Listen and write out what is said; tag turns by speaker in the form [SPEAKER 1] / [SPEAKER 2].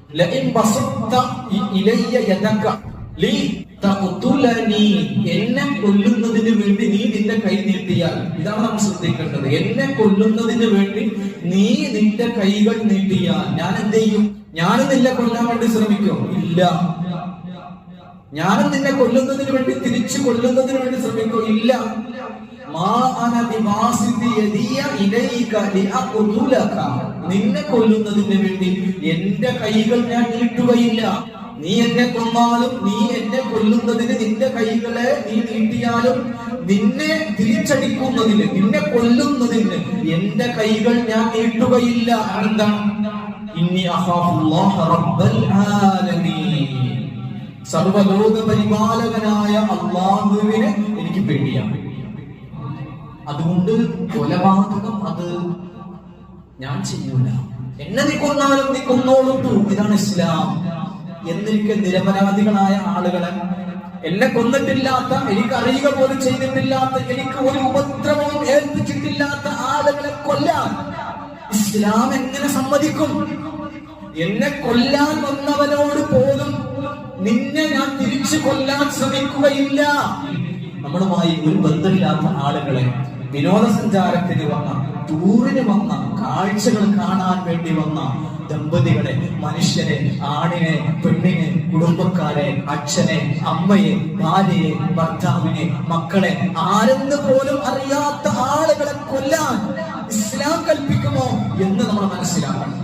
[SPEAKER 1] ലഇൻ ബസത്ത ഇലയ്യ യദക ലി തഖ്തുലനി, എന്നെ കൊല്ലുന്നതിന് വേണ്ടി നീ നിന്റെ കൈ നീട്ടിയാൽ, ഇതാണ് നമ്മൾ ശ്രദ്ധിക്കേണ്ടത്. എന്നെ കൊല്ലുന്നതിന് വേണ്ടി നീ നിന്റെ കൈകൾ നീട്ടിയാൽ ഞാൻ എന്ത് ചെയ്യും? ഞാനും നിന്നെ കൊല്ലാൻ വേണ്ടി ശ്രമിക്കും? ഇല്ല. ഞാനും നിന്നെ കൊല്ലുന്നതിന് വേണ്ടി തിരിച്ചു കൊല്ലുന്നതിന് വേണ്ടി ശ്രമിക്കും? ഇല്ല. നിന്നെ കൊല്ലുന്നതിന് വേണ്ടി എന്റെ കൈകൾ ഞാൻ നീട്ടുകയില്ല. നീ എന്നെ കൊന്നാലും നീ എന്നെ കൊല്ലുന്നതിന് നിന്റെ കൈകളെ നീ നീട്ടിയാലും നിന്നെ തിരിച്ചടിക്കുന്നതിന്, നിന്നെ കൊല്ലുന്നതിന് എന്റെ കൈകൾ ഞാൻ നീട്ടുകയില്ല. എന്താണ്? ഇന്നി അഖാഫുല്ലാഹ റബ്ബൽ ആലമീൻ, സർവ്വലോക പരിപാലകനായ അല്ലാഹുവിനെ എനിക്ക് പേടിയാണ്. അതുകൊണ്ട് കൊലപാതകം അത് ഞാൻ ചെയ്യൂല. എന്നെ നീ കൊന്നാലും നീ കൊന്നോളൂ, ഇതാണ് ഇസ്ലാം എന്നിരിക്കെ നിരപരാധികളായ ആളുകളെ, എന്നെ കൊന്നിട്ടില്ലാത്ത, എനിക്ക് അറിയുക പോലും ചെയ്തിട്ടില്ലാത്ത, എനിക്ക് ഒരു ഉപദ്രവവും ഏൽപ്പിച്ചിട്ടില്ലാത്ത ആളുകളെ കൊല്ലാൻ ഇസ്ലാം എങ്ങനെ സമ്മതിക്കും? എന്നെ കൊല്ലാൻ വന്നവനോട് പോലും നിന്നെ ഞാൻ തിരിച്ചു കൊല്ലാൻ ശ്രമിക്കുകയില്ല. നമ്മളുമായി ഒരു ബന്ധമില്ലാത്ത ആളുകളെ, വിനോദസഞ്ചാരത്തിന് വന്ന, ടൂറിന് വന്ന, കാഴ്ചകൾ കാണാൻ വേണ്ടി വന്ന ദമ്പതികളെ, മനുഷ്യനെ, ആണിനെ, പെണ്ണിനെ, കുടുംബക്കാരെ, അച്ഛനെ, അമ്മയെ, ഭാര്യയെ, ഭർത്താവിനെ, മക്കളെ, ആരെന്ന് പോലും അറിയാത്ത ആളുകളെ കൊല്ലാൻ ഇസ്ലാം കൽപ്പിക്കുമോ എന്ന് നമ്മൾ മനസ്സിലാക്കണം.